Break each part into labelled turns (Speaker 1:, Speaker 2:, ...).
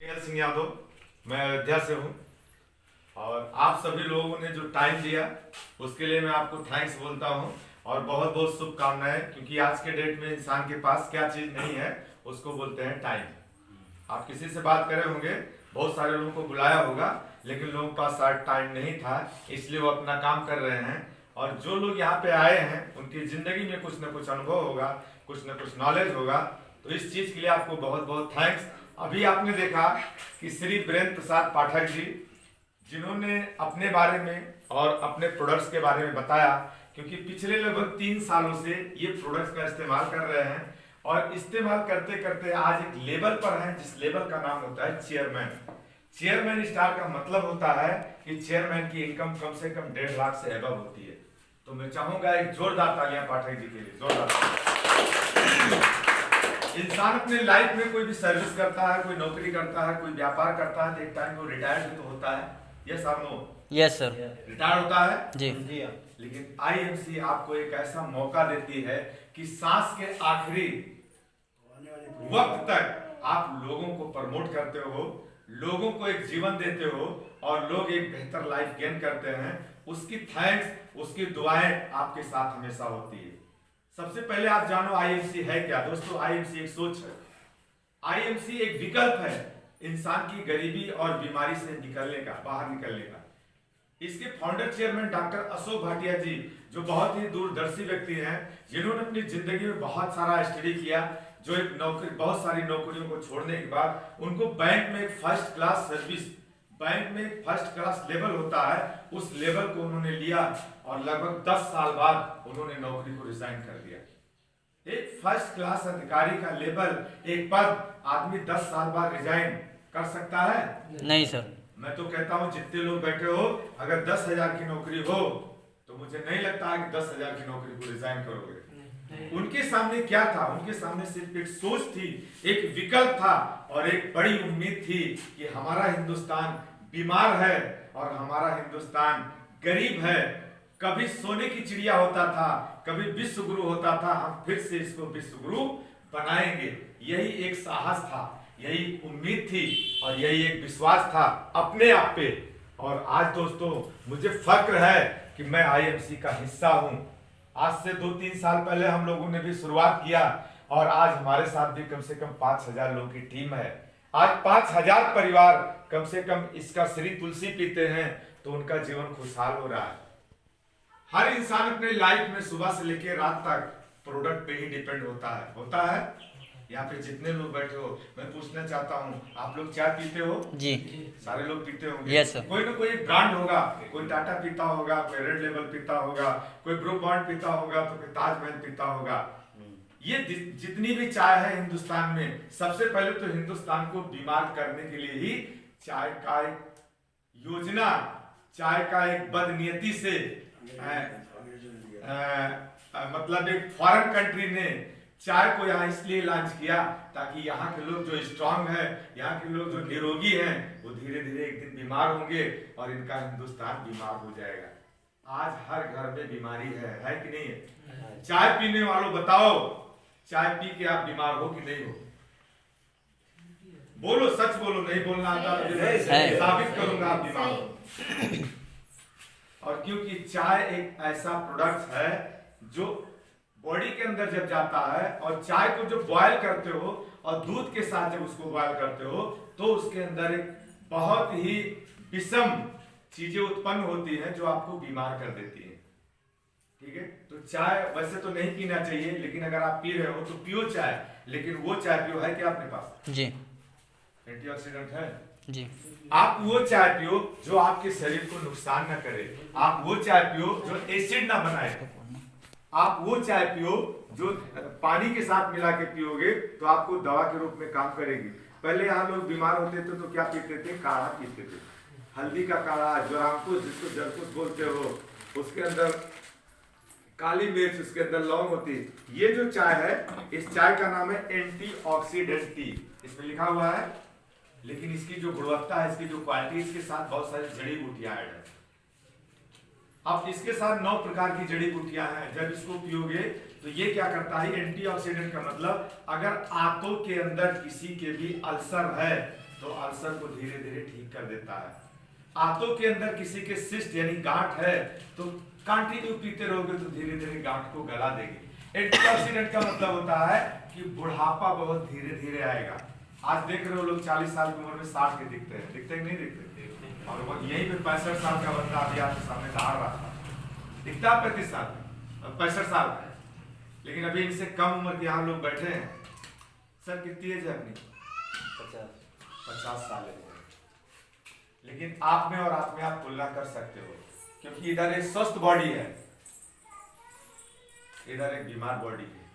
Speaker 1: L Singh Yadav, मैं अयोध्या से हूँ और आप सभी लोगों ने जो टाइम दिया उसके लिए मैं आपको थैंक्स बोलता हूँ और बहुत बहुत शुभकामनाएं, क्योंकि आज के डेट में इंसान के पास क्या चीज़ नहीं है उसको बोलते हैं टाइम। आप किसी से बात करे होंगे, बहुत सारे लोगों को बुलाया होगा, लेकिन लोगों के पास शायद टाइम नहीं था, इसलिए वो अपना काम कर रहे हैं। और जो लोग यहाँ पे आए हैं उनकी ज़िंदगी में कुछ ना कुछ अनुभव होगा, कुछ ना कुछ नॉलेज होगा, तो इस चीज़ के लिए आपको बहुत बहुत थैंक्स। अभी आपने देखा कि श्री वीरेंद्र प्रसाद पाठक जी, जिन्होंने अपने बारे में और अपने प्रोडक्ट्स के बारे में बताया, क्योंकि पिछले लगभग 3 सालों से ये प्रोडक्ट्स का इस्तेमाल कर रहे हैं और इस्तेमाल करते करते आज एक लेवल पर हैं, जिस लेवल का नाम होता है चेयरमैन। चेयरमैन स्टार का मतलब होता है कि चेयरमैन की इनकम कम से कम 1.5 लाख से एबव होती है। तो मैं चाहूंगा एक जोरदार तालियां पाठक जी के लिए, जोरदार। इंसान अपने लाइफ में कोई भी सर्विस करता है, कोई नौकरी करता है, कोई व्यापार करता है, तो एक टाइम वो रिटायर्ड भी तो होता है। यस और नो?
Speaker 2: Yes sir.
Speaker 1: रिटायर्ड होता है
Speaker 2: जी।
Speaker 1: लेकिन आईएमसी आपको एक ऐसा मौका देती है कि सांस के आखिरी वक्त तक आप लोगों को प्रमोट करते हो, लोगों को एक जीवन देते हो और लोग एक बेहतर लाइफ गेन करते हैं। उसकी थैंक्स, उसकी दुआएं आपके साथ हमेशा होती है। सबसे पहले आप जानो आईएमसी है क्या। दोस्तों, आईएमसी एक सोच है, आईएमसी एक विकल्प है इंसान की गरीबी और बीमारी से निकलने का, बाहर निकलने का। इसके founder chairman doctor Ashok Bhatia ji, जो बहुत ही दूरदर्शी व्यक्ति हैं, जिन्होंने अपनी जिंदगी में बहुत सारा स्टडी किया, जो एक नौकरी, बहुत सारी नौकरियों को छोड़ने के बाद उनको बैंक में एक फर्स्ट क्लास सर्विस, बैंक में एक फर्स्ट क्लास लेवल होता है, उस लेवल को उन्होंने लिया और लगभग 10 साल बाद उन्होंने नौकरी को रिजाइन कर दिया। एक फर्स्ट क्लास अधिकारी का लेवल, एक पद आदमी 10 साल बाद रिजाइन कर सकता है?
Speaker 2: नहीं सर।
Speaker 1: मैं तो कहता हूं जितने लोग बैठे हो, अगर 10,000 की नौकरी हो तो मुझे नहीं लगता है कि 10,000 की नौकरी को रिजाइन करोगे। उनके सामने क्या था? उनके सामने सिर्फ एक सोच थी, एक विकल्प था और एक बड़ी उम्मीद थी कि हमारा हिंदुस्तान बीमार है और हमारा हिंदुस्तान गरीब है। कभी सोने की चिड़िया होता था, कभी विश्व गुरु होता था, हम फिर से इसको विश्व गुरु बनाएंगे। यही एक साहस था, यही उम्मीद थी और यही एक विश्वास था अपने आप पे। और आज दोस्तों, मुझे फक्र है कि मैं आईएमसी का हिस्सा हूं। आज से 2-3 साल पहले हम लोगों ने भी शुरुआत किया और आज हमारे साथ भी कम से कम 5,000 लोगों की टीम है। आज 5,000 परिवार कम से कम इसका श्री तुलसी पीते हैं तो उनका जीवन खुशहाल हो रहा है। हर इंसान अपने लाइफ में सुबह से लेकर रात तक प्रोडक्ट पे ही डिपेंड होता है। यहाँ पे जितने लोग बैठे हो, मैं पूछना चाहता हूँ, आप लोग चाय पीते हो? जी। सारे लोग पीते होंगे।
Speaker 2: Yes sir.
Speaker 1: कोई ना कोई ब्रांड होगा, कोई टाटा पीता होगा, कोई रेड लेबल पीता होगा, कोई ब्रू बॉन्ड पीता होगा, तो कोई ताजमहल पीता होगा। ये जितनी भी चाय है हिंदुस्तान में, सबसे पहले तो हिंदुस्तान को बीमार करने के लिए ही चाय का एक योजना, चाय का एक बदनीयती से मतलब एक फॉरेन कंट्री ने चाय को यहाँ इसलिए लॉन्च किया ताकि यहाँ के लोग जो स्ट्रांग है, यहाँ के लोग जो निरोगी हैं, वो धीरे धीरे एक दिन बीमार होंगे और इनका हिंदुस्तान बीमार हो जाएगा। आज हर घर में बीमारी है कि नहीं है? चाय पीने वालों बताओ, चाय पी के आप बीमार हो कि नहीं हो? बोलो, सच बोलो, नहीं बोलना आता तो साबित करूंगा आप बीमार हो। और क्योंकि चाय एक ऐसा प्रोडक्ट है जो बॉडी के अंदर जब जाता है और चाय को जब बॉयल करते हो और दूध के साथ जब उसको बॉयल करते हो तो उसके अंदर एक बहुत ही विषम चीजें उत्पन्न होती हैं जो आपको बीमार कर देती है। ठीक है, तो चाय वैसे तो नहीं पीना चाहिए, लेकिन अगर आप पी रहे हो तो पियो चाय, लेकिन वो चाय पियो है क्या अपने पास? जी। एंटीऑक्सीडेंट है जी। आप वो चाय पियो जो आपके शरीर को नुकसान न करे, आप वो चाय पियो जो एसिड ना बनाए, आप वो चाय पियो जो पानी के साथ मिला के पियोगे तो आपको दवा के रूप में काम करेगी। पहले यहाँ लोग बीमार होते थे तो क्या पीते थे? काढ़ा पीते थे, हल्दी का काढ़ा, ज्वारांकुश जिसको जरकुश बोलते हो, उसके अंदर काली मिर्च, उसके अंदर लौंग होती है। ये जो चाय है, इस चाय का नाम है एंटीऑक्सीडेंट टी, इसमें लिखा हुआ है, लेकिन इसकी जो गुणवत्ता है, इसकी जो क्वालिटी, इसके साथ बहुत सारी जड़ी बूटियां ऐड है। अब इसके साथ 9 प्रकार की जड़ी बूटियां हैं। जब इसको पियोगे तो ये क्या करता है? एंटीऑक्सीडेंट का मतलब, अगर आंतों के अंदर किसी के भी अल्सर है तो अल्सर को धीरे धीरे ठीक कर देता है। आंतों के अंदर किसी के सिस्ट यानी गांठ है तो कंटिन्यू पीते रहोगे तो धीरे धीरे गांठ को गला देगी। एंटीऑक्सीडेंट का मतलब होता है कि बुढ़ापा बहुत धीरे धीरे आएगा। आज देख रहे हो लोग 40 साल की उम्र में 60 के दिखते हैं, दिखते कि नहीं दिखते? और वो यहीं पे 65 साल का बंदा अभी आपके सामने दहाड़ रहा था, दिखता 35 साल 65 साल का, लेकिन अभी इनसे कम उम्र के यहाँ लोग बैठे हैं। सर कितनी एज है अपनी? 50 साल है। लेकिन आप में और आप में आप तुलना कर सकते हो, क्योंकि इधर एक स्वस्थ बॉडी है, इधर एक बीमार बॉडी है।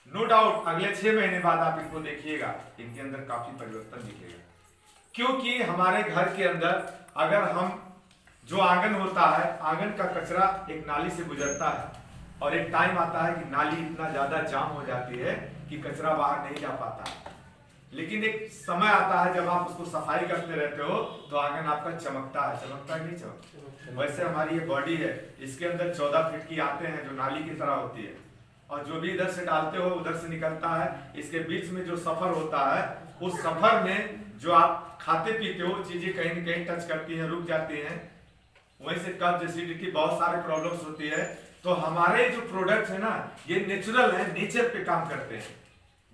Speaker 1: नो डाउट अगले 6 महीने बाद आप इनको देखिएगा, इनके अंदर काफी परिवर्तन दिखेगा। क्योंकि हमारे घर के अंदर अगर हम जो आंगन होता है, आंगन का कचरा एक नाली से गुजरता है और एक टाइम आता है कि नाली इतना ज्यादा जाम हो जाती है कि कचरा बाहर नहीं जा पाता है। लेकिन एक समय आता है जब आप उसको सफाई करते रहते हो तो आंगन आपका चमकता है, चमकता नहीं चमकता? वैसे हमारी ये बॉडी है, इसके अंदर 14 फीट की आते हैं जो नाली की तरह होती है, और जो भी इधर से डालते हो उधर से निकलता है। इसके बीच में जो सफर होता है, उस सफर में जो आप खाते पीते हो चीजें कहीं न कहीं टच करती हैं, रुक जाती हैं, वहीं से कब्ज, एसिडिटी, बहुत सारे प्रॉब्लम्स होती है। तो हमारे जो प्रोडक्ट्स है ना, ये नेचुरल है, नेचर पे काम करते हैं।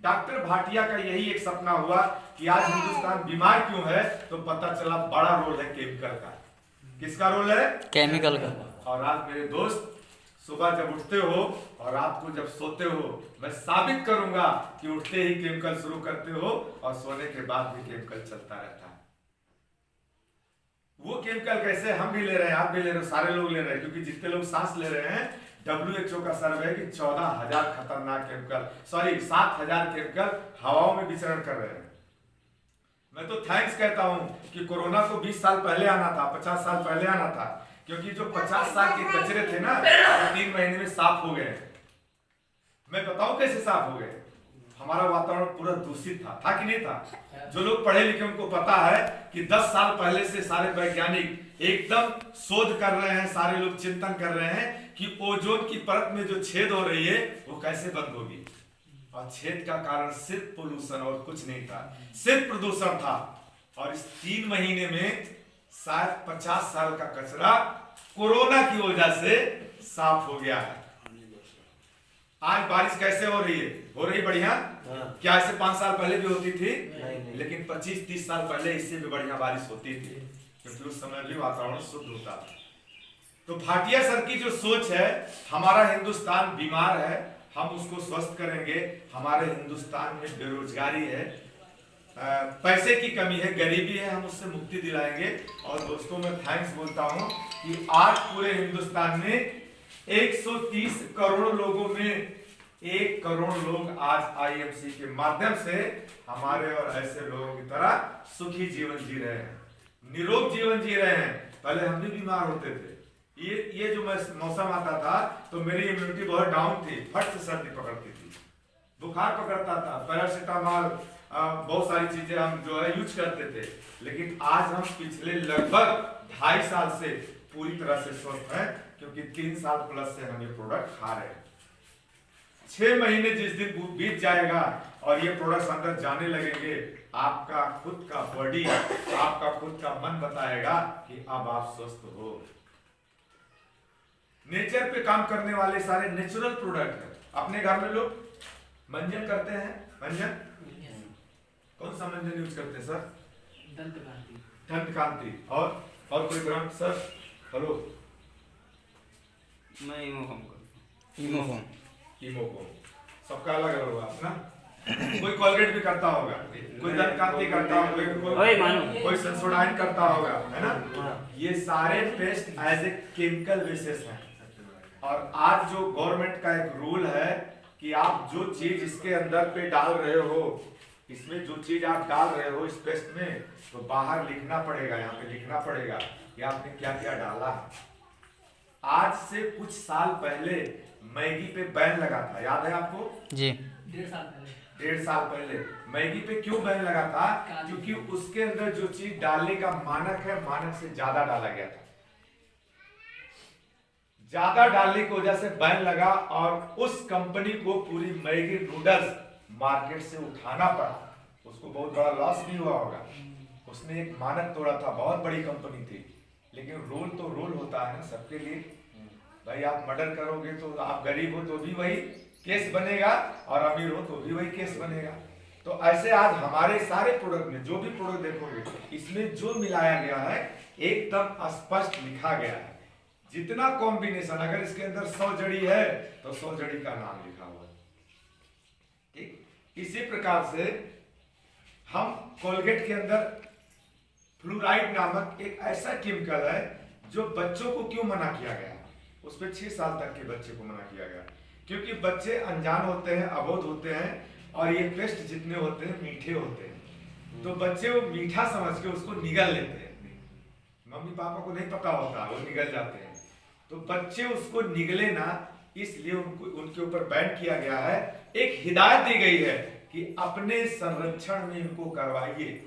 Speaker 1: डॉक्टर भाटिया का यही एक सपना हुआ कि आज हिंदुस्तान बीमार क्यों है, तो पता चला बड़ा रोल है केमिकल का। किसका रोल है? केमिकल का। और आज मेरे दोस्त सुबह जब उठते हो और रात को जब सोते हो, मैं साबित करूंगा कि उठते ही केमिकल शुरू करते हो और सोने के बाद भी केमिकल चलता रहता है। वो केमिकल कैसे हम भी ले रहे हैं, आप भी ले रहे हो, सारे लोग ले रहे हैं, क्योंकि जितने लोग सांस ले रहे हैं, WHO का सर्वे है कि 14,000 खतरनाक केमिकल, 7,000 केमिकल हवाओं में विचरण कर रहे हैं। मैं तो थैंक्स कहता हूं कि कोरोना को 20 साल पहले आना था, 50 साल पहले आना था, क्योंकि जो 50 साल के कचरे थे ना, वो 3 महीने में साफ हो गए। मैं बताऊं कैसे साफ हो गए? हमारा वातावरण पूरा दूषित था कि नहीं था? जो लोग पढ़े लिखे उनको पता है कि 10 साल पहले से सारे वैज्ञानिक एकदम शोध कर रहे हैं, सारे लोग चिंतन कर रहे हैं कि ओजोन की परत में जो छेद हो रही है वो कैसे बंद होगी। और छेद का कारण सिर्फ पोल्यूशन और कुछ नहीं था, सिर्फ प्रदूषण था। और इस 3 महीने में शायद 50 साल का कचरा कोरोना की वजह से साफ हो गया है। आज बारिश कैसे हो रही है? हो रही बढ़िया। क्या ऐसे 5 साल पहले भी होती थी? नहीं। लेकिन 25-30 साल पहले इससे भी बढ़िया बारिश होती थी, क्योंकि उस समय भी वातावरण शुद्ध होता था। तो भाटिया सर की जो सोच है, हमारा हिंदुस्तान बीमार है, हम उसको स्वस्थ करेंगे। हमारे हिंदुस्तान में बेरोजगारी है, पैसे की कमी है, गरीबी है, हम उससे मुक्ति दिलाएंगे। और दोस्तों मैं थैंक्स बोलता हूं कि आज पूरे हिंदुस्तान में 130 करोड़ लोगों में 1 करोड़ लोग आज IMC के माध्यम से हमारे और ऐसे लोगों की तरह सुखी जीवन जी रहे हैं, निरोग जीवन जी रहे हैं। पहले हम भी बीमार होते थे, ये जो मौसम आता था तो मेरी इम्यूनिटी बहुत डाउन थी, फट से सर्दी पकड़ती थी, बुखार पकड़ता था, पैरासिटामॉल, बहुत सारी चीजें हम जो है यूज करते थे। लेकिन आज हम पिछले लगभग 2.5 साल से पूरी तरह से स्वस्थ हैं, क्योंकि 3 साल प्लस से हम ये प्रोडक्ट खा रहे हैं। 6 महीने जिस दिन बीत जाएगा और ये प्रोडक्ट्स अंदर जाने लगेंगे, आपका खुद का बॉडी, आपका खुद का मन बताएगा कि अब आप स्वस्थ हो। नेचर पे काम करने वाले सारे नेचुरल प्रोडक्ट है। अपने घर में लोग मंजन करते हैं, मंजन कौन सा मंजन यूज करते हैं सर? दंतकांति। और कोई ब्रांड सर? हेलो,
Speaker 2: मैं
Speaker 1: इमोफोम। सबका अलग अलग होगा ना। कोई कोलगेट भी करता होगा, कोई दंतकांति करता होगा, कोई सेंसोडाइन करता होगा, है ना। ये सारे paste as a chemical basis हैं। और आज जो गवर्नमेंट का एक रूल है कि आप जो चीज इसके अंदर पे डाल रहे हो, इसमें जो चीज आप डाल रहे हो इस पेस्ट में, तो बाहर लिखना पड़ेगा, यहाँ पे लिखना पड़ेगा कि आपने क्या क्या डाला है। आज से कुछ साल पहले मैगी पे बैन लगा था, याद है आपको
Speaker 3: जी?
Speaker 1: 1.5 साल पहले मैगी पे क्यों बैन लगा था? क्योंकि उसके अंदर जो चीज डालने का मानक है, मानक से ज्यादा डाला गया था। ज्यादा डालने की वजह से बैन लगा और उस कंपनी को पूरी मैगी नूडल्स मार्केट से उठाना पड़ा। उसको बहुत बड़ा लॉस भी हुआ होगा, उसने एक मानक तोड़ा था, बहुत बड़ी कंपनी थी, लेकिन रोल तो रोल होता है ना सबके लिए। भाई आप मर्डर करोगे तो आप गरीब हो तो भी वही केस बनेगा, और अमीर हो तो भी वही केस बनेगा। तो ऐसे आज हमारे सारे प्रोडक्ट में जो भी प्रोडक्ट देखोगे, इसमें जो मिलाया गया है एकदम स्पष्ट लिखा गया है। जितना कॉम्बिनेशन, अगर इसके अंदर 100 जड़ी है तो 100 जड़ी का नाम लिखा हुआ है। ठीक, इसी प्रकार से हम कोलगेट के अंदर फ्लोराइड नामक एक ऐसा केमिकल है जो बच्चों को क्यों मना किया गया, उस पर 6 साल तक के बच्चे को मना किया गया, क्योंकि बच्चे अनजान होते हैं, अबोध होते हैं, और ये पेस्ट जितने होते हैं मीठे होते हैं, तो बच्चे वो मीठा समझ के उसको निगल लेते हैं। मम्मी पापा को नहीं पता होता, वो निगल जाते हैं, तो बच्चे उसको निगले ना, इसलिए उनको उनके ऊपर बैन किया गया है। एक हिदायत दी गई है कि अपने संरक्षण में इनको करवाइए,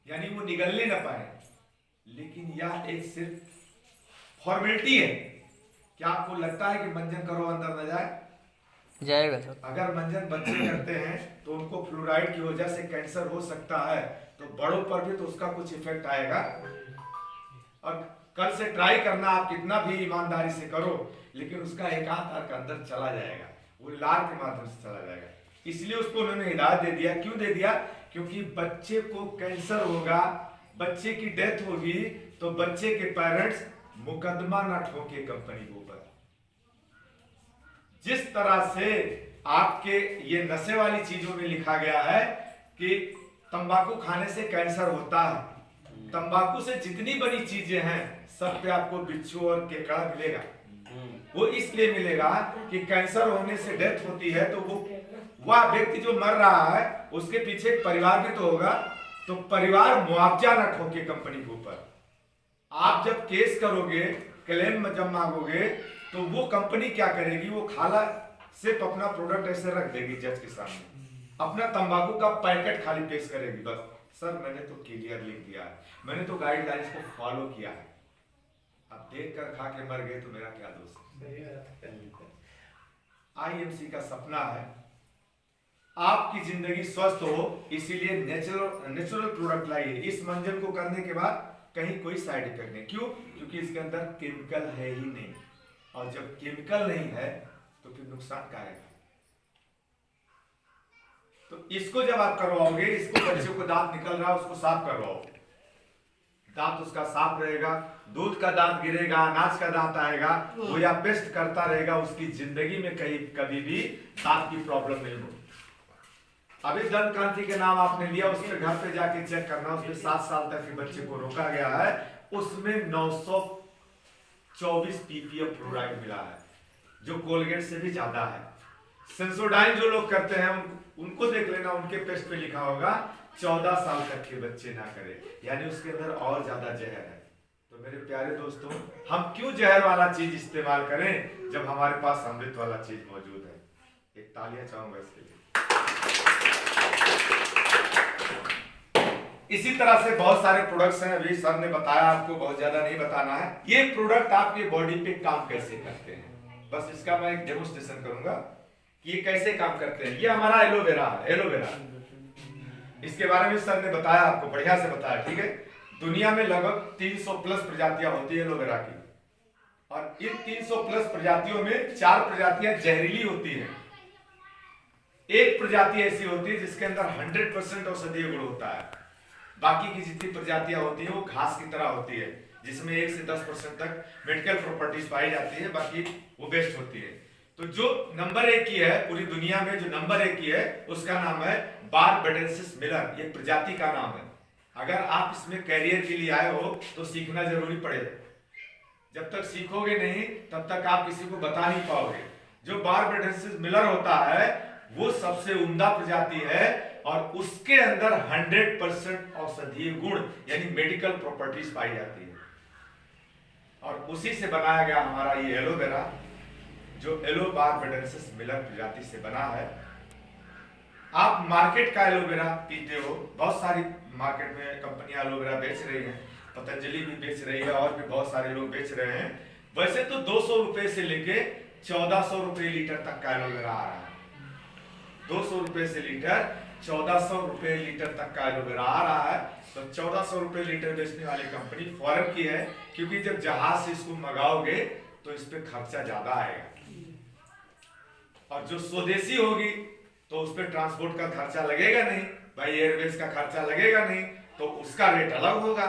Speaker 1: यानी वो निगलने ना पाए। लेकिन यह एक सिर्फ फॉर्मेलिटी है। क्या आपको लगता है कि मंजन करो अंदर न जाए?
Speaker 2: जाएगा सर।
Speaker 1: अगर मंजन बच्चे करते हैं तो उनको फ्लोराइड की वजह से कैंसर हो सकता है, तो बड़ों पर भी तो उसका कुछ इफेक्ट आएगा। और कल से ट्राई करना, आप कितना भी ईमानदारी से करो, लेकिन उसका एक आध अंदर चला जाएगा, वो लार के माध्यम से चला जाएगा। इसलिए उसको उन्होंने हिदायत दे दिया। क्यों दे दिया? क्योंकि बच्चे को कैंसर होगा, बच्चे की डेथ होगी, तो बच्चे के पेरेंट्स मुकदमा ना ठोके कंपनी के ऊपर। जिस तरह से आपके ये नशे वाली चीजों में लिखा गया है कि तंबाकू खाने से कैंसर होता है, तंबाकू से जितनी बड़ी चीजें हैं सब पे आपको बिच्छू और केकड़ा मिलेगा। वो इसलिए मिलेगा कि कैंसर होने से डेथ होती है, तो वो वह व्यक्ति जो मर रहा है उसके पीछे एक परिवार भी तो होगा, तो परिवार मुआवजा ना ठोके कंपनी के ऊपर। आप जब केस करोगे, क्लेम जब मांगोगे, तो वो कंपनी क्या करेगी, वो खाला सिर्फ अपना प्रोडक्ट ऐसे रख देगी जज के सामने, अपना तंबाकू का पैकेट खाली पेश करेगी, बस सर मैंने तो क्लियर लिख दिया है, मैंने तो गाइडलाइंस को फॉलो किया है, अब देख कर खा के मर गए तो मेरा क्या दोष है। आईएमसी का सपना है आपकी जिंदगी स्वस्थ हो, इसीलिए नेचुरल प्रोडक्ट लाइए। इस मंजन को करने के बाद कहीं कोई साइड इफेक्ट नहीं। क्यों? क्योंकि इसके अंदर केमिकल है ही नहीं, और जब केमिकल नहीं है तो फिर नुकसान क्या है। तो इसको जब आप करवाओगे, इसको बच्चे को दांत निकल रहा है उसको साफ करवाओ, दांत उसका साफ रहेगा, दूध का दांत गिरेगा, अनाज का दांत आएगा, वो या पेस्ट करता रहेगा, उसकी जिंदगी में कभी भी दांत की प्रॉब्लम नहीं होगी। अभी दंत क्रांति के नाम आपने लिया, उसके घर पे जाके चेक करना, उसमें 7 साल तक के बच्चे को रोका गया है, उसमें 924 ppm फ्लोराइड मिला है, जो कोलगेट से भी ज्यादा है। सेंसोडाइन जो लोग करते हैं उनको देख लेना, उनके पेस्ट पे लिखा होगा 14 साल तक के बच्चे ना करें, यानी उसके अंदर और ज्यादा जहर है। तो मेरे प्यारे दोस्तों, हम क्यों जहर वाला चीज इस्तेमाल करें जब हमारे पास अमृत वाला चीज मौजूद है। एक तालियां चाहूंगा इसके लिए। इसी तरह से बहुत सारे प्रोडक्ट्स हैं, अभी सर ने बताया, आपको बहुत ज्यादा नहीं बताना है। ये प्रोडक्ट आपके बॉडी पे काम कैसे करते हैं, बस इसका मैं एक डेमोस्ट्रेशन करूंगा कि ये कैसे काम करते हैं। ये हमारा एलोवेरा है, एलोवेरा, इसके बारे में सर ने बताया, आपको बढ़िया से बताया, ठीक है। दुनिया में लगभग 300 प्लस प्रजातियां होती है एलोवेरा की, और इन 300 प्लस प्रजातियों में 4 प्रजातियां जहरीली होती हैं, एक प्रजाति ऐसी होती है जिसके अंदर 100% औषधीय गुण होता है। बाकी की जितनी प्रजातियां होती है वो घास की तरह होती है, जिसमें 1 से 10% तक मेडिकल प्रॉपर्टीज पाई जाती है, बाकी वो बेस्ट होती है। तो जो नंबर 1 की है पूरी दुनिया में, जो नंबर 1 की है उसका नाम है बारबेडेंसिस मिलर, ये प्रजाति का नाम है। अगर आप इसमें कैरियर के लिए आए हो तो सीखना जरूरी पड़ेगा, जब तक सीखोगे नहीं तब तक आप किसी को बता नहीं पाओगे। जो बारबेडेंसिस मिलर होता है वो सबसे उम्दा प्रजाति है, और उसके अंदर 100% औषधीय गुण यानी मेडिकल प्रॉपर्टीज पाई जाती है, और उसी से बनाया गया हमारा ये एलोवेरा, जो एलो बारबेडेंसिस मिलर प्रजाति से बना है। आप मार्केट का एलोवेरा पीते हो, बहुत सारी मार्केट में कंपनियां एलोवेरा बेच रही हैं, पतंजलि भी बेच रही है, और भी बहुत सारे लोग बेच रहे हैं। वैसे तो 200 रुपए से लेके 1400 रुपए लीटर तक का एलोवेरा आ रहा है, 200 रुपए से लीटर 1400 रुपए लीटर तक का एलोवेरा आ रहा है। तो 1400 रुपए लीटर बेचने वाली कंपनी फॉरेन की है, क्योंकि जब जहाज से इसको मंगाओगे तो इस पे खर्चा ज्यादा आएगा, और जो स्वदेशी होगी तो उस पर ट्रांसपोर्ट का खर्चा लगेगा नहीं भाई, एयरवेज का खर्चा लगेगा नहीं, तो उसका रेट अलग होगा,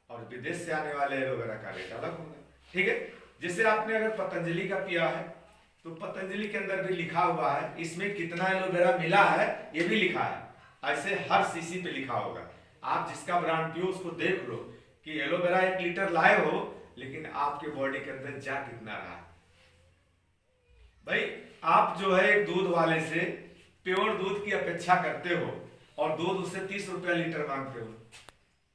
Speaker 1: और विदेश से आने वाले एलोवेरा का रेट अलग होगा। ठीक है। जैसे आपने अगर पतंजलि का पिया है तो पतंजलि के अंदर भी लिखा हुआ है, इसमें कितना एलोवेरा मिला है ये भी लिखा है। ऐसे हर सीसी पे लिखा होगा। आप जिसका ब्रांड पियो उसको देख लो कि एलोवेरा 1 लीटर लाए हो, लेकिन आपके बॉडी के अंदर जा कितना रहा है। भाई आप जो है एक दूध वाले से प्योर दूध की अपेक्षा करते हो, और दूध उससे 30 रुपया लीटर मांगते हो,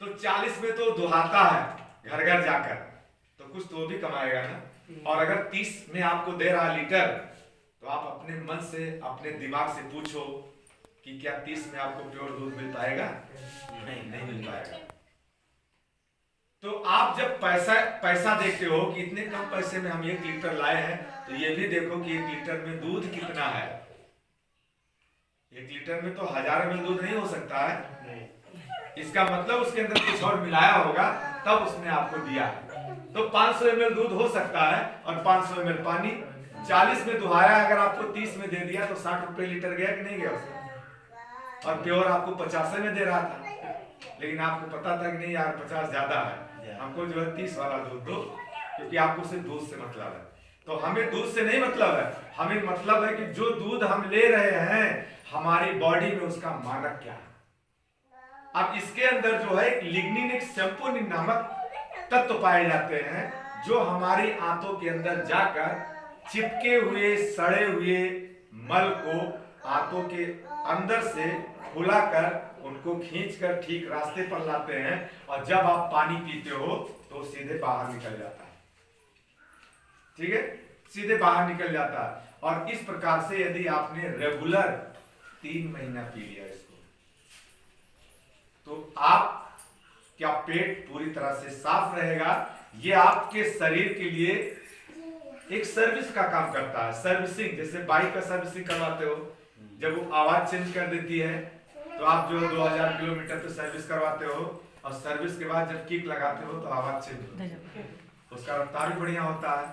Speaker 1: तो 40 में तो दुहाता है घर घर जाकर, तो कुछ तो भी कमाएगा ना। और अगर 30 में आपको दे रहा लीटर, तो आप अपने मन से अपने दिमाग से पूछो कि क्या 30 में आपको प्योर दूध मिल पाएगा? नहीं मिल पाएगा। तो आप जब पैसा देखते हो कि इतने कम पैसे में हम 1 लीटर लाए हैं, तो ये भी देखो कि 1 लीटर में दूध कितना है। 1 लीटर में तो 1000 ml दूध नहीं हो सकता है, इसका मतलब उसके अंदर कुछ और मिलाया होगा, तब उसने आपको दिया है। तो 500 ml दूध हो सकता है, और 500 ml पानी। 40 में दुहाया, अगर आपको 30 में दे दिया तो 60 रुपए लीटर गया कि नहीं गया उसमें? और प्योर आपको 50 में दे रहा था, लेकिन आपको पता था कि नहीं यार 50 ज्यादा है, हमको जो है 30 वाला दूध दो, क्योंकि आपको सिर्फ दूध से मतलब है। तो हमें दूध से नहीं मतलब है, हमें मतलब है कि जो दूध हम ले रहे हैं हमारी बॉडी में उसका मानक क्या है। अब इसके अंदर जो है लिग्निन, एक सैंपोनिन नामक तत्व पाए जाते हैं, जो हमारी आंतों के अंदर जाकर चिपके हुए सड़े हुए मल को आंतों के अंदर से खुलाकर उनको खींचकर ठीक रास्ते पर लाते हैं, और जब आप पानी पीते हो तो सीधे बाहर निकल जाता है। ठीक है, सीधे बाहर निकल जाता है। और इस प्रकार से यदि आपने रेगुलर 3 महीना पी लिया इसको, तो आप क्या पेट पूरी तरह से साफ रहेगा। ये आपके शरीर के लिए एक सर्विस का काम करता है। सर्विसिंग, जैसे बाइक का सर्विसिंग करवाते हो, जब वो आवाज चेंज कर देती है तो आप जो 2000 किलोमीटर पे सर्विस करवाते हो, और सर्विस के बाद जब किक लगाते हो तो आवाज चेंज होती है, उसका रफ्तार भी बढ़िया होता है।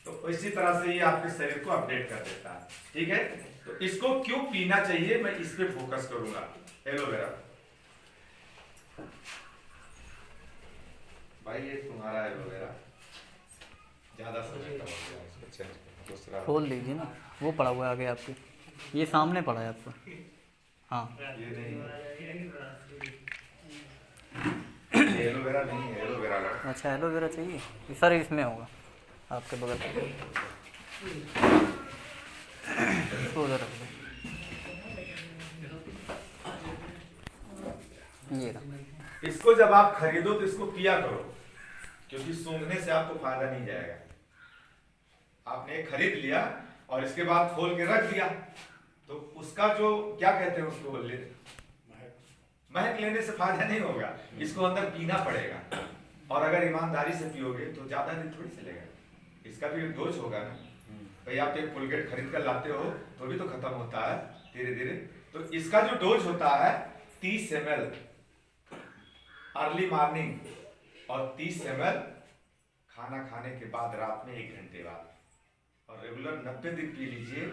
Speaker 1: तो इसी तरह से ये आपके शरीर को अपडेट कर देता है। ठीक है, तो इसको क्यों पीना चाहिए मैं इस पे फोकस करूंगा। एलोवेरा भाई, ये तुम्हारा एलोवेरा ज्यादा समय का हो गया, इसको चेंज करो, दूसरा
Speaker 2: खोल लीजिए ना, वो पड़ा हुआ है आगे आपके, ये सामने पड़ा है आपको। हाँ,
Speaker 1: ये नहीं, ये एलोवेरा नहीं है, एलोवेरा ला।
Speaker 2: अच्छा एलोवेरा चाहिए, सर इसमें होगा आपके बगल में, इसको उधर रख दो। ये रहा।
Speaker 1: इसको जब आप खरीदो तो इसको पिया करो, क्योंकि सूंघने से आपको फायदा नहीं जाएगा। आपने खरीद लिया और इसके बाद खोल के रख दिया, तो उसका जो क्या कहते हैं उसको महक लेने से फायदा नहीं होगा, इसको अंदर पीना पड़ेगा। और अगर ईमानदारी से पियोगे तो ज्यादा दिन थोड़ी चलेगा, इसका भी एक डोज होगा ना भाई। आप एक कोलगेट खरीद कर लाते हो तो भी तो खत्म होता है धीरे धीरे। तो इसका जो डोज होता है 30 ml अर्ली मॉर्निंग, और 30 ml खाना खाने के बाद रात में 1 घंटे बाद, और रेगुलर 90 दिन पी लीजिए।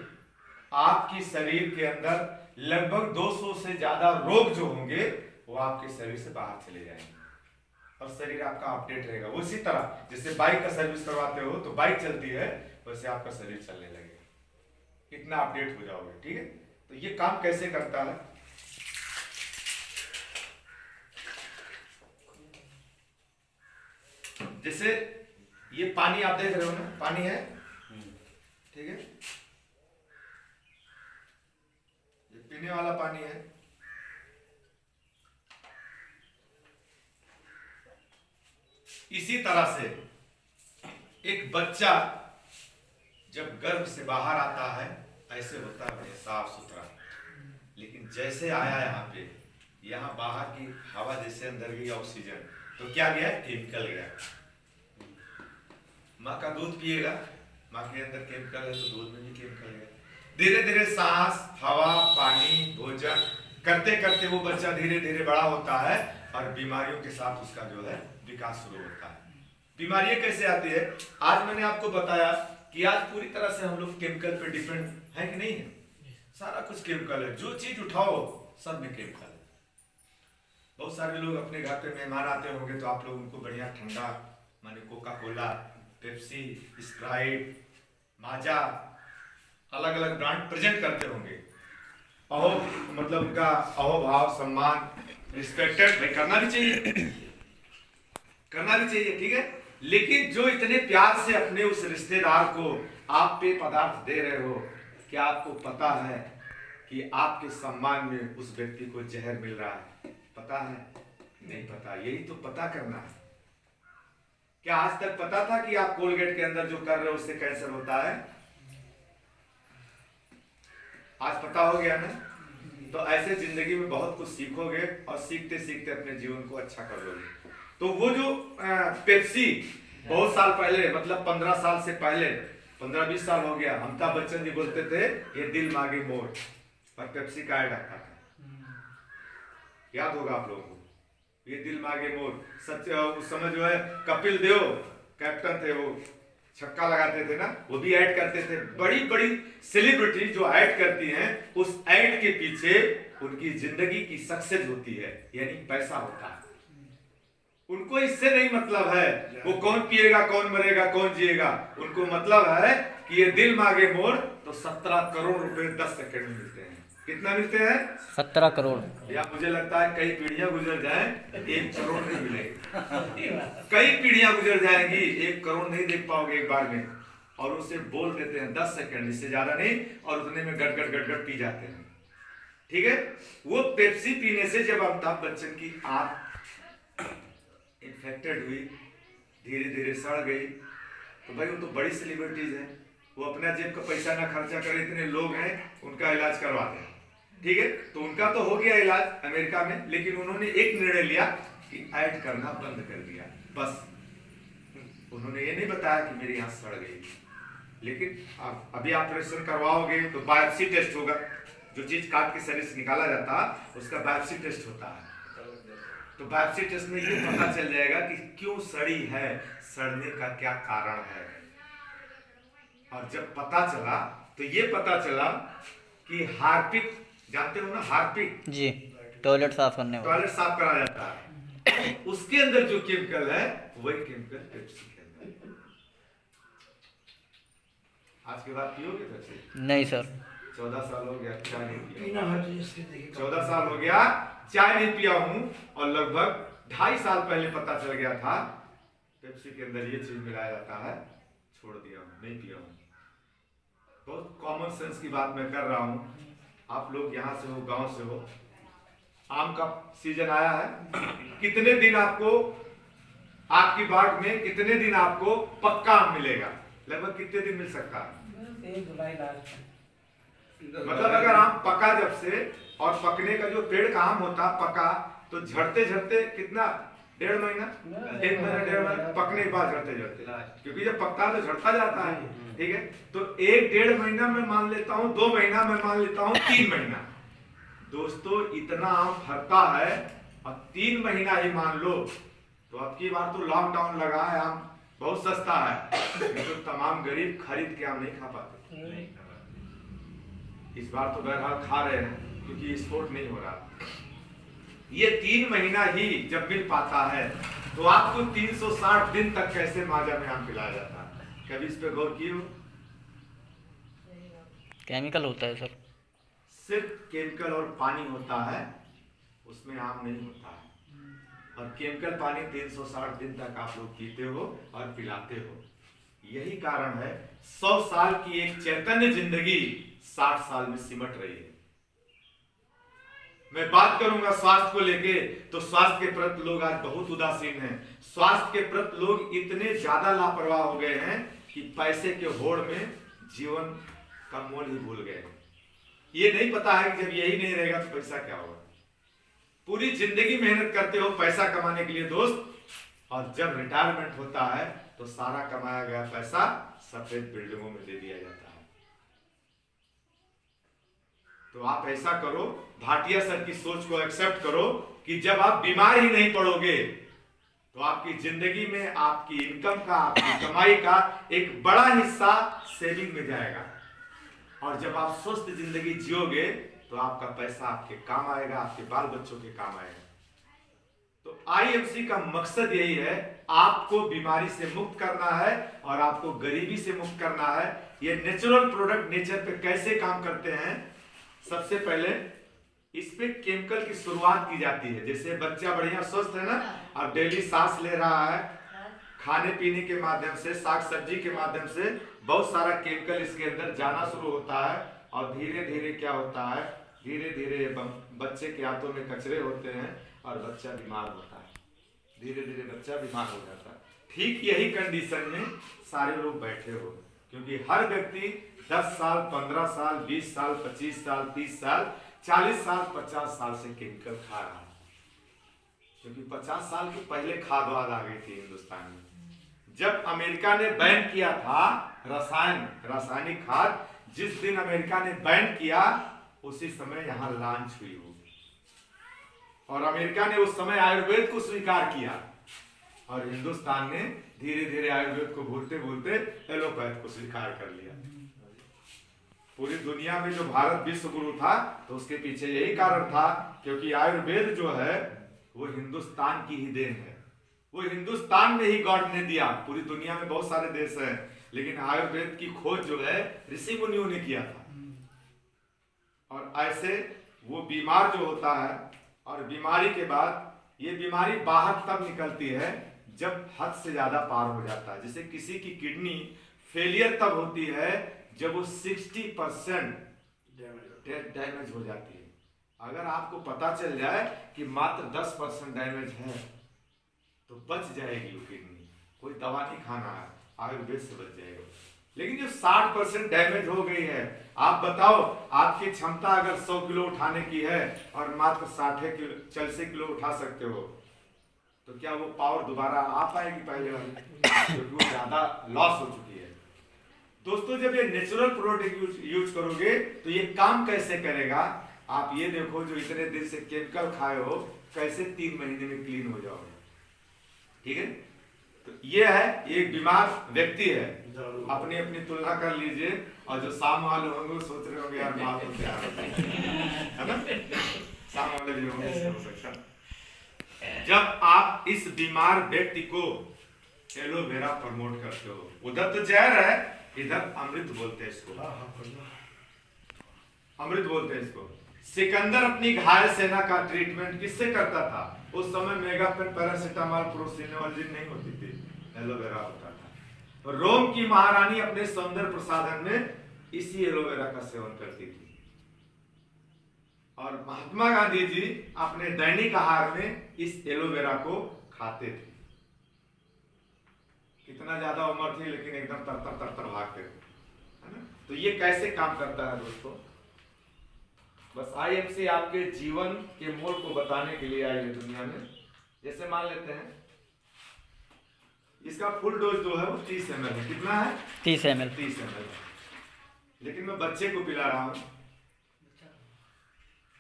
Speaker 1: आपकी शरीर के अंदर लगभग 200 से ज्यादा रोग जो होंगे वो आपके शरीर से बाहर चले जाएंगे, और शरीर आपका अपडेट रहेगा। उसी तरह जैसे बाइक का सर्विस करवाते हो तो बाइक चलती है, वैसे आपका शरीर चलने लगेगा, इतना अपडेट हो जाओगे। ठीक है, तो ये काम कैसे करता है। जैसे ये पानी आप देख रहे हो ना, पानी है, ठीक है, ये पीने वाला पानी है। इसी तरह से एक बच्चा जब गर्भ से बाहर आता है ऐसे होता है साफ सुथरा, लेकिन जैसे आया यहाँ बाहर की हवा जैसे अंदर गई ऑक्सीजन, तो क्या गया, केमिकल गया। माँ का दूध पिएगा, माँ के अंदर केमिकल है तो दूध में भी केमिकल है। धीरे धीरे सांस, हवा, पानी, भोजन करते करते वो बच्चा धीरे धीरे बड़ा होता है और बीमारियों के साथ उसका जो है विकास शुरू होता है। बीमारियां कैसे आती है? आज मैंने आपको बताया कि आज पूरी तरह से हम लोग केमिकल पे डिपेंड है कि नहीं है। सारा कुछ केमिकल है, जो चीज उठाओ सब में केमिकल है। बहुत सारे लोग अपने घर पे मेहमान आते होंगे तो आप लोग उनको बढ़िया ठंडा माने कोका कोला, पेप्सी, स्प्राइट, माजा अलग अलग ब्रांड प्रेजेंट करते होंगे। अहो मतलब उनका अहो भाव सम्मान रिस्पेक्टेड भाई करना भी चाहिए, करना भी चाहिए, ठीक है। लेकिन जो इतने प्यार से अपने उस रिश्तेदार को आप पे पदार्थ दे रहे हो, क्या आपको पता है कि आपके सम्मान में उस व्यक्ति को जहर मिल रहा है? पता है? नहीं पता। यही तो पता करना है। क्या आज तक पता था कि आप कोलगेट के अंदर जो कर रहे हो उससे कैंसर होता है? आज पता हो गया ना। तो ऐसे जिंदगी में बहुत कुछ सीखोगे और सीखते सीखते अपने जीवन को अच्छा कर लोगे। तो वो जो पेप्सी बहुत साल पहले मतलब 15 साल से पहले 15-20 साल हो गया, अमिताभ बच्चन जी बोलते थे ये दिल मांगे मोर, पर पेप्सी का ऐड आता था, याद होगा आप लोगों को, ये दिल मांगे मोर। सच उस समय जो है कपिल देव कैप्टन थे, वो छक्का लगाते थे ना, वो भी ऐड करते थे। बड़ी बड़ी सेलिब्रिटी जो ऐड करती हैं उस ऐड के पीछे उनकी जिंदगी की सक्सेस होती है, यानी पैसा होता है। उनको इससे नहीं मतलब है वो कौन पिएगा, कौन मरेगा, कौन जिएगा। उनको मतलब है कि ये दिल मांगे मोर तो 17 करोड़ रुपए 10 सेकंड में मिलते हैं। कितना मिलते हैं? 17
Speaker 2: करोड़।
Speaker 1: या मुझे लगता है कई पीढ़ियां गुजर जाएं 1 करोड़ नहीं मिलेगी। कई पीढ़ियां गुजर जाएंगी 1 करोड़ नहीं देख पाओगे एक बार में। और उसे बोल देते हैं 10 सेकंड, इससे ज्यादा नहीं, और उतने में गट गट पी जाते हैं, ठीक है। वो पेप्सी पीने से जब अमिताभ बच्चन की आंख इन्फेक्टेड हुई, धीरे धीरे सड़ गई, तो भाई वो तो बड़ी सेलिब्रिटीज हैं, वो अपना जेब का पैसा ना खर्चा करे, इतने लोग हैं उनका इलाज करवाते हैं, ठीक है। तो उनका तो हो गया इलाज अमेरिका में, लेकिन उन्होंने एक निर्णय लिया कि ऐड करना बंद कर दिया। बस उन्होंने ये नहीं बताया कि मेरी आंख सड़ गई, लेकिन अभी ऑपरेशन करवाओगे तो बायोप्सी टेस्ट होगा, जो चीज काट के शरीर से निकाला जाता है उसका बायोप्सी टेस्ट होता है। तो बायोप्सी टेस्ट में ये पता चल जाएगा कि क्यों सड़ी है, सड़ने का क्या कारण है। और जब पता चला तो ये पता चला कि हार्पिक, जानते हो ना हार्पिक
Speaker 2: जी, टॉयलेट साफ करने वाला,
Speaker 1: टॉयलेट साफ करा जाता है, उसके अंदर जो केमिकल है वही केमिकल पेप्सी के अंदर। आज के बाद पियोगे पेप्सी?
Speaker 2: नहीं सर।
Speaker 1: 14 साल हो गया चाय नहीं पिया, 14 साल हो गया चाय नहीं पिया हूं, और लगभग 2.5 साल पहले पता चल गया था पेप्सी के अंदर ये चीज मिलाया जाता है, छोड़ दिया हूं, नहीं पिया हूं। बहुत कॉमन सेंस की बात मैं कर रहा हूं। आप लोग यहाँ से हो, गांव से हो, आम का सीजन आया है, कितने दिन आपको आपकी बाग में कितने दिन आपको पक्का आम मिलेगा? लगभग कितने दिन मिल सकता है?
Speaker 3: जुलाई लास्ट।
Speaker 1: मतलब अगर आम पका जब से, और पकने का जो पेड़ का आम होता पका तो झड़ते झड़ते कितना, 1.5 महीना, 1 महीना 1.5 महीना पकने के बाद झड़ते झड़ते, क्योंकि जब पकता है तो झड़ता जाता है, ठीक है। तो 1-1.5 महीना मैं मान लेता हूँ, 2 महीना मैं मान लेता हूँ, 3 महीना। दोस्तों इतना आम फरता है, और 3 महीना ही मान लो, तो अब की बार तो लॉकडाउन लगा है, आम बहुत सस्ता है, तो तमाम गरीब खरीद के आम नहीं खा पाते। इस बार तो बहरहाल खा रहे हैं क्योंकि स्पोर्ट नहीं हो रहा। ये 3 महीना ही जब मिल पाता है, तो आपको 360 दिन तक कैसे माजा में आम पिलाया जाता है? कभी इस पे गौर किए हो?
Speaker 2: केमिकल होता है सर,
Speaker 1: सिर्फ केमिकल और पानी होता है, उसमें आम नहीं होता है। और केमिकल पानी 360 दिन तक आप लोग पीते हो और पिलाते हो। यही कारण है 100 साल की एक चैतन्य जिंदगी 60 साल में सिमट रही है। मैं बात करूंगा स्वास्थ्य को लेके, तो स्वास्थ्य के प्रति लोग आज बहुत उदासीन हैं। स्वास्थ्य के प्रति लोग इतने ज्यादा लापरवाह हो गए हैं कि पैसे के होड़ में जीवन का मोल ही भूल गए। ये नहीं पता है कि जब यही नहीं रहेगा तो पैसा क्या होगा। पूरी जिंदगी मेहनत करते हो पैसा कमाने के लिए दोस्त, और जब रिटायरमेंट होता है तो सारा कमाया गया पैसा सफेद बिल्डिंगों में दे दिया जाता है। तो आप ऐसा करो, भाटिया सर की सोच को एक्सेप्ट करो कि जब आप बीमार ही नहीं पड़ोगे तो आपकी जिंदगी में आपकी इनकम का, आपकी कमाई का एक बड़ा हिस्सा सेविंग में जाएगा। और जब आप स्वस्थ जिंदगी जियोगे तो आपका पैसा आपके काम आएगा, आपके बाल बच्चों के काम आएगा। तो आईएमसी का मकसद यही है, आपको बीमारी से मुक्त करना है और आपको गरीबी से मुक्त करना है। ये नेचुरल प्रोडक्ट नेचर पे कैसे काम करते हैं? सबसे पहले इस पे केमिकल की शुरुआत की जाती है। जैसे बच्चा बढ़िया स्वस्थ है ना, और डेली सांस ले रहा है, खाने पीने के माध्यम से, साग सब्जी के माध्यम से बहुत सारा केमिकल इसके अंदर जाना शुरू होता है। और धीरे धीरे क्या होता है, धीरे धीरे बच्चे के हाथों में कचरे होते हैं और बच्चा बीमार होता है। धीरे धीरे बच्चा बीमार हो जाता है। ठीक यही कंडीशन में सारे लोग बैठे हो, क्योंकि हर व्यक्ति 10 साल, 15 साल, 20 साल, 25 साल, 30 साल, 40 साल, 50 साल से केमिकल खा रहा है। क्योंकि 50 साल के पहले खाद वाद आ गई थी हिंदुस्तान में। जब अमेरिका ने बैन किया था रासायनिक खाद, जिस दिन अमेरिका ने बैन किया उसी समय यहां लॉन्च हुई वो। और अमेरिका ने उस समय आयुर्वेद को स्वीकार किया और हिंदुस्तान ने धीरे धीरे आयुर्वेद को भूलते भूलते एलोपैथ को स्वीकार कर लिया। पूरी दुनिया में जो भारत विश्व गुरु था तो उसके पीछे यही कारण था, क्योंकि आयुर्वेद जो है वो हिंदुस्तान की ही देन है। वो हिंदुस्तान में ही गॉड ने दिया। पूरी दुनिया में बहुत सारे देश हैं, लेकिन आयुर्वेद की खोज जो है ऋषि मुनियों ने किया था। और ऐसे वो बीमार जो होता है, और बीमारी के बाद ये बीमारी बाहर तब निकलती है जब हद से ज्यादा पार हो जाता है। जैसे किसी की किडनी फेलियर तब होती है जब वो 60% डैमेज हो जाती है। अगर आपको पता चल जाए कि मात्र 10% डैमेज है तो बच जाएगी वो किडनी, कोई दवा नहीं खाना है, आयुर्वेद से बच जाएगा। लेकिन जो 60% डैमेज हो गई है, आप बताओ, आपकी क्षमता अगर 100 किलो उठाने की है और मात्र 40 किलो उठा सकते हो, तो क्या वो पावर दोबारा आ पाएगी पहले वाली? क्योंकि वो ज्यादा लॉस हो चुकी है। दोस्तों, जब ये नेचुरल प्रोडक्ट यूज करोगे तो ये काम कैसे करेगा? आप ये देखो, जो इतने दिन से केमिकल खाए हो, कैसे 3 महीने में क्लीन हो जाओगे। ठीक है, तो ये है, एक बीमार व्यक्ति है। अपनी अपनी तुलना कर लीजिए, और जो शाम वाले होंगे सोच रहे होंगे यार बात तो क्या है ना, शाम वाले भी होंगे, हो सकता। जब आप इस बीमार व्यक्ति को एलोवेरा प्रमोट करते हो, उधर तो जहर है, इधर अमृत बोलते हैं इसको, अमृत बोलते हैं इसको। सिकंदर अपनी घायल सेना का ट्रीटमेंट किससे करता था? उस समय मेगापेन, पैरासिटामॉल, प्रोसिनोलॉजिन नहीं होती थी, एलोवेरा होता था। रोम की महारानी अपने सौंदर्य प्रसाधन में इसी एलोवेरा का सेवन करती थी। और महात्मा गांधी जी अपने दैनिक आहार में इस एलोवेरा को खाते थे। कितना ज्यादा उम्र थी, लेकिन एकदम तर भागते थे, है ना। तो ये कैसे काम करता है दोस्तों? बस आईएमसी आपके जीवन के मोल को बताने के लिए आई है दुनिया में। जैसे मान लेते हैं इसका फुल डोज जो है वो 30 ml है। कितना है?
Speaker 2: 30 ml।
Speaker 1: 30 ml। लेकिन मैं बच्चे को पिला रहा हूँ,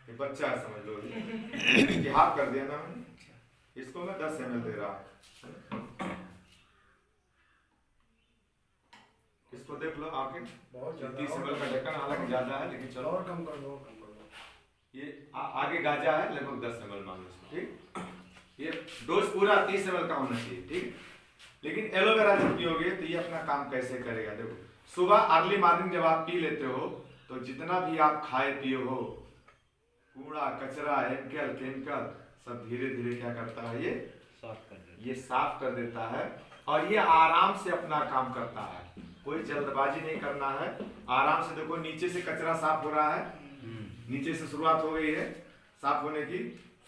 Speaker 1: बच्चा समझ लो कि हाफ कर दिया ना मैंने, इसको मैं 10 ml दे रहा हूँ। इसको देख लो आके, 30 ml का ढक्कन हालांकि ज्यादा है, लेकिन चलो
Speaker 3: और कम कर दो।
Speaker 1: ये आगे गाजा है, लगभग 10 ml मान लो। ठीक, ये डोज पूरा 30 ml का होना चाहिए। ठीक, लेकिन एलोवेरा जब पियोगे तो ये अपना काम कैसे करेगा? देखो, सुबह अर्ली मॉर्निंग जब आप पी लेते हो तो जितना भी आप खाए पिए हो, कूड़ा कचरा, एंकल केमिकल, सब धीरे धीरे क्या करता है, ये साफ कर देता है। और ये आराम से अपना काम करता है, कोई जल्दबाजी नहीं करना है। आराम से देखो, नीचे से कचरा साफ हो रहा है, नीचे से शुरुआत हो गई है साफ होने की।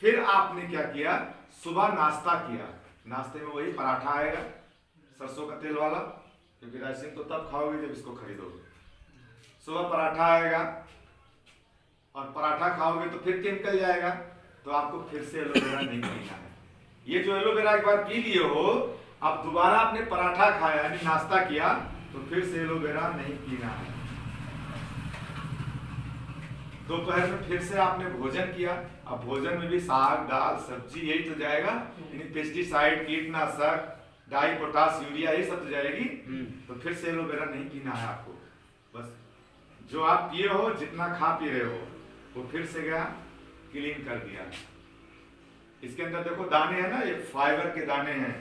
Speaker 1: फिर आपने क्या किया? सुबह नाश्ता किया, नाश्ते में वही पराठा आएगा सरसों का तेल वाला, क्योंकि राइसिन तो तब खाओगे जब इसको खरीदोगे। सुबह पराठा आएगा, और पराठा खाओगे तो फिर केमिकल जाएगा, तो आपको फिर से एलोवेरा नहीं पीना है। ये जो एलोवेरा एक बार पी लिए हो, अब दोबारा आपने पराठा खाया यानी नाश्ता किया, तो फिर से एलोवेरा नहीं पीना है। दोपहर में फिर से आपने भोजन किया, अब भोजन में भी साग दाल सब्जी यही तो जाएगा, पेस्टिसाइड कीटनाशक डाई पोटास यूरिया ये सब तो जाएगी। तो फिर से एलोवेरा नहीं पीना है आपको, बस जो आप पिए हो जितना खा पी रहे हो वो फिर से गया क्लीन कर दिया। इसके अंदर देखो दाने हैं ना, ये फाइबर के दाने हैं,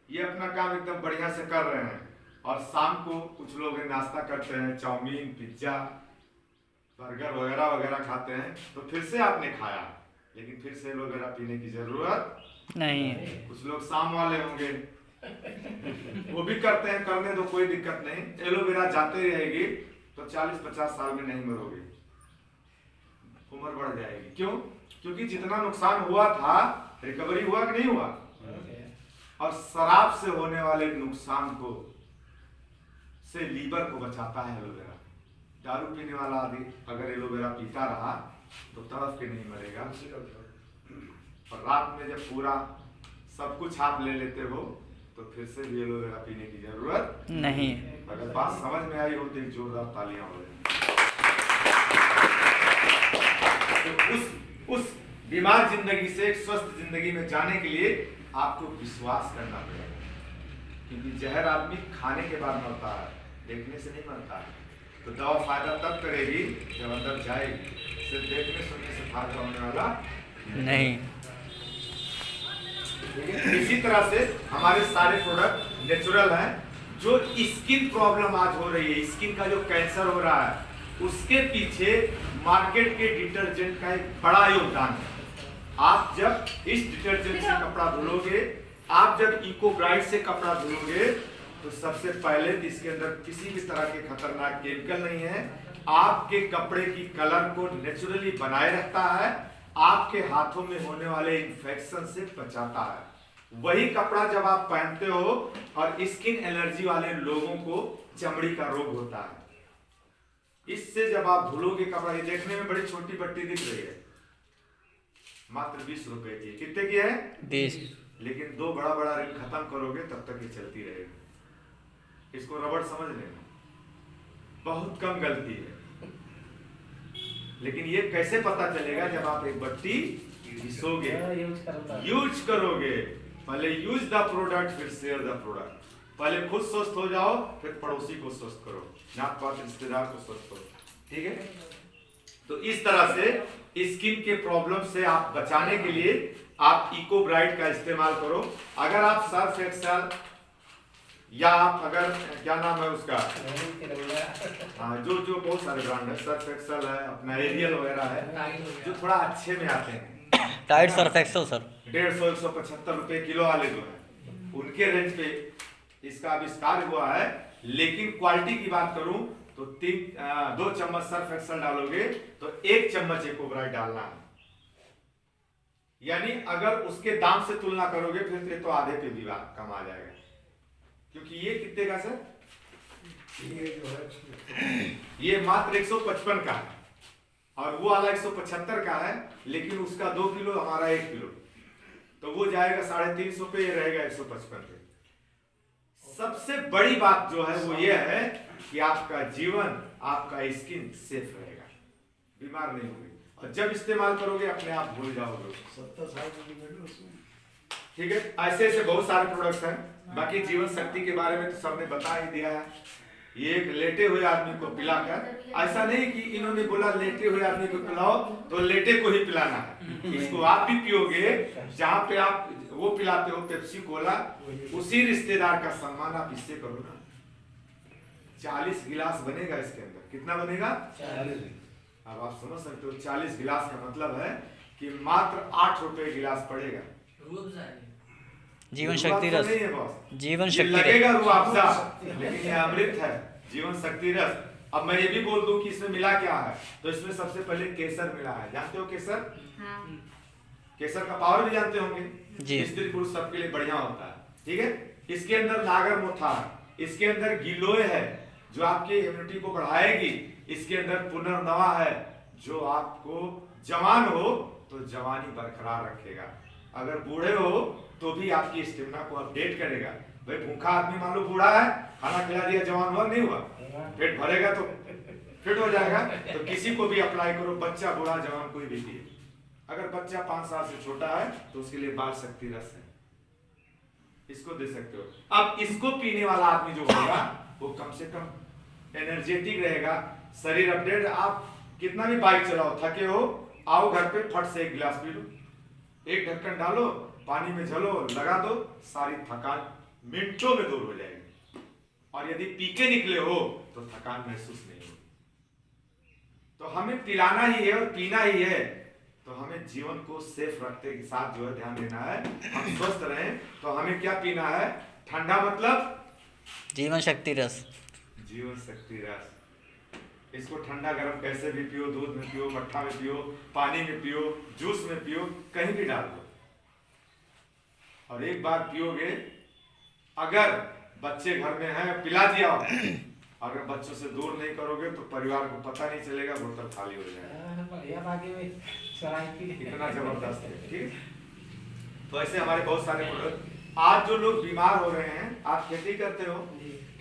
Speaker 1: ये अपना काम एकदम बढ़िया से कर रहे हैं। और शाम को कुछ लोग नाश्ता करते हैं, चाउमीन पिज्जा बर्गर वगैरह वगैरह खाते हैं, तो फिर से आपने खाया, लेकिन फिर से एलोवेरा पीने की जरूरत
Speaker 2: नहीं है।
Speaker 1: कुछ लोग शाम वाले होंगे वो भी करते हैं, करने दो कोई दिक्कत नहीं, एलोवेरा जाते रहेगी तो 40-50 साल में नहीं मरोगे, उम्र बढ़ जाएगी। क्यों? क्योंकि जितना नुकसान हुआ था रिकवरी हुआ कि नहीं हुआ। और शराब से होने वाले नुकसान को से लीवर को बचाता है एलोवेरा। दारू पीने वाला आदमी अगर एलोवेरा पीता रहा तो तड़प के नहीं मरेगा, और रात में जब पूरा सब कुछ आप ले लेते हो तो फिर से भी एलोवेरा पीने की जरूरत
Speaker 2: नहीं।
Speaker 1: अगर बात समझ में आई हो तो एक जोरदार तालियां हो जाए। तो उस बीमार जिंदगी से एक स्वस्थ जिंदगी में जाने के लिए आपको विश्वास करना पड़ेगा, क्योंकि जहर आदमी खाने के बाद मरता है, देखने से नहीं मरता है। तो दवा फायदा तब करेगी जब अंदर जाएगी, सिर्फ देखने सुनने से फायदा होने वाला
Speaker 2: नहीं।
Speaker 1: इसी तरह से हमारे सारे प्रोडक्ट नेचुरल हैं। जो स्किन प्रॉब्लम आज हो रही है, स्किन का जो कैंसर हो रहा है, उसके पीछे मार्केट के डिटर्जेंट का एक बड़ा योगदान है। आप जब इस डिटर्जेंट से कपड़ा धुलोगे, आप जब इको ब्राइट से कपड़ा धुलोगे, तो सबसे पहले इसके अंदर किसी भी तरह के खतरनाक केमिकल नहीं है, आपके कपड़े की कलर को नेचुरली बनाए रखता है, आपके हाथों में होने वाले इन्फेक्शन से बचाता है। वही कपड़ा जब आप पहनते हो और स्किन एलर्जी वाले लोगों को चमड़ी का रोग होता है, इससे जब आप धुलोगे कपड़ा, ये देखने में बड़ी छोटी पट्टी दिख रही है, मात्र 20 रुपए की। कितने की है?
Speaker 2: 20।
Speaker 1: लेकिन 2 बड़ा बड़ा रिंग खत्म करोगे तब तक ये चलती रहेगी। इसको रबड़ समझ लेना, बहुत कम गलती है। लेकिन ये कैसे पता चलेगा? जब आप एक बट्टी घिसोगे, यूज करोगे। पहले यूज द प्रोडक्ट, फिर शेयर द प्रोडक्ट। पहले खुद स्वस्थ हो जाओ, फिर पड़ोसी को स्वस्थ करो, नात पात रिश्तेदार को स्वस्थ करो। ठीक है? तो इस तरह से स्किन के प्रॉब्लम से आप बचाने के लिए आप इको ब्राइट का इस्तेमाल करो। अगर आप सर्फ एक्सेल या आप अगर क्या नाम है उसका, हाँ, जो बहुत सारे ब्रांड है, सर्फ एक्सेल है, अपना एरियल वगैरह है, जो थोड़ा अच्छे में आते हैं,
Speaker 2: टाइड सर्फ एक्सेल सर
Speaker 1: 150-175 रुपए किलो वाले जो है, उनके रेंज पे इसका आविष्कार हुआ है। लेकिन क्वालिटी की बात करूं तो 2 चम्मच सर्फ एक्सेल डालोगे तो 1 चम्मच इको ब्राइट डालना है। यानी अगर उसके दाम से तुलना करोगे फिर तो आधे पे भी कम आ जाएगा। क्योंकि ये कितने का सर? ये मात्र 155 का है और वो वाला 175 का है, लेकिन उसका 2 किलो, हमारा 1 किलो, तो वो जाएगा 350 रुपये, ये रहेगा 155 पे। सबसे बड़ी बात जो है वो ये है कि आपका जीवन, आपका स्किन सेफ रहेगा, बीमार नहीं होगी। और जब इस्तेमाल करोगे अपने आप भूल जाओगे।
Speaker 3: 70 साल की।
Speaker 1: ठीक है? ऐसे ऐसे बहुत सारे प्रोडक्ट्स हैं। बाकी जीवन शक्ति के बारे में तो सबने बता ही दिया है। ये एक लेटे हुए आदमी को पिलाकर, ऐसा नहीं कि इन्होंने बोला लेटे हुए आदमी को पिलाओ तो लेटे को ही पिलाना है। इसको आप भी पियोगे, जहाँ पे आप वो पिलाते हो पेप्सी कोला, उसी रिश्तेदार का सम्मान आप इससे करो ना। 40 गिलास बनेगा इसके अंदर। कितना बनेगा?
Speaker 3: 40।
Speaker 1: अब आप समझ सकते हो 40 गिलास का मतलब है कि मात्र 8 रुपए गिलास पड़ेगा।
Speaker 2: जीवन शक्ति रस,
Speaker 1: नहीं है बॉस,
Speaker 2: जीवन शक्ति
Speaker 1: लगेगा रूअफ़ज़ा, लेकिन ये अमृत है, जीवन शक्ति रस। अब मैं ये भी बोल दूं कि इसमें मिला क्या है, तो इसमें सबसे पहले केसर मिला है। जानते हो केसर?
Speaker 4: हाँ।
Speaker 1: केसर का पावर भी जानते होंगे
Speaker 2: जी।
Speaker 1: स्त्री पुरुष सबके लिए बढ़िया होता है। ठीक है? इसके अंदर नागर मोथा है, इसके अंदर गिलोय है जो आपकी इम्यूनिटी को बढ़ाएगी, इसके अंदर पुनर्नवा है जो आपको जवान हो तो जवानी बरकरार रखेगा, अगर बूढ़े हो तो भी आपकी स्टेमिना को अपडेट करेगा। भाई भूखा आदमी मान लो बूढ़ा है, खाना खिला दिया, जवान हुआ नहीं हुआ, पेट भरेगा तो फिट हो जाएगा। तो किसी को भी अप्लाई करो, बच्चा बूढ़ा जवान कोई भी पिए। अगर बच्चा 5 साल से छोटा है तो उसके लिए बाल शक्ति रस है, इसको दे सकते हो। अब इसको पीने वाला आदमी जो होगा वो कम से कम एनर्जेटिक रहेगा, शरीर अपडेट। आप कितना भी बाइक चलाओ, थके हो, आओ घर पे फट से 1 गिलास पी लो, 1 ढक्कन डालो, पानी में झलो, लगा दो, सारी थकान मिनटों में दूर हो जाएगी। और यदि पी के निकले हो तो थकान महसूस नहीं होगी। तो हमें पिलाना ही है और पीना ही है। तो हमें जीवन को सेफ रखते के साथ जो है ध्यान देना है, हम स्वस्थ रहें। तो हमें क्या पीना है? ठंडा मतलब
Speaker 2: जीवन शक्ति रस।
Speaker 1: जीवन शक्ति रस। इसको ठंडा गरम कैसे भी पियो, दूध में पियो, मट्ठा में पियो, पानी में पियो, जूस में पियो, कहीं भी डाल दो। और एक बार पियोगे, अगर बच्चे घर में हैं पिला दिया, अगर बच्चों से दूर नहीं करोगे तो परिवार को पता नहीं चलेगा, बोतल खाली हो जाएगा। इतना जबरदस्त है, ठीक। तो ऐसे हमारे बहुत सारे प्रोडक्ट। आज जो लोग बीमार हो रहे हैं, आप खेती करते हो,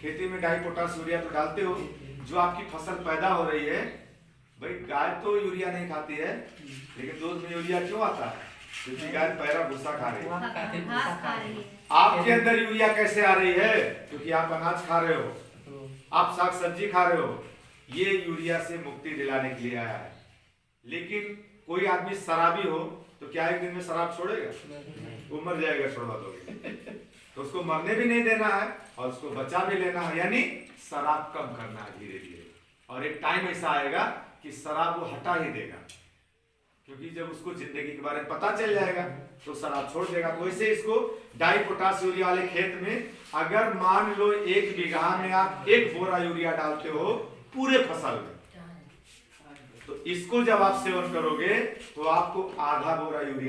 Speaker 1: खेती में डाई पोटाश यूरिया तो डालते हो, जो आपकी फसल पैदा हो रही है, भाई गाय तो यूरिया नहीं खाती है, लेकिन दूध में यूरिया क्यों आता है? क्योंकि गाय पैरा भूसा खा रही है। आपके अंदर यूरिया कैसे आ रही है? क्योंकि आप अनाज खा रहे हो, आप साग सब्जी खा रहे हो, ये यूरिया से मुक्ति दिलाने के लिए आया है। लेकिन कोई आदमी शराबी हो तो क्या 1 दिन में शराब छोड़ेगा? वो मर जाएगा, छोड़वा दोगे तो उसको मरने भी नहीं देना है और उसको बचा भी लेना है, यानी शराब कम करना है धीरे धीरे। और एक टाइम ऐसा आएगा कि शराब वो हटा ही देगा, क्योंकि जब उसको जिंदगी के बारे में पता चल जाएगा तो शराब छोड़ देगा। तो वैसे इसको डाई पोटाश यूरिया वाले खेत में अगर मान लो 1 बीघा में आप 1 बोरा यूरिया डालते हो पूरे फसल में, तो इसको जब आप सेवन करोगे तो आपको आधा बोरा यूरिया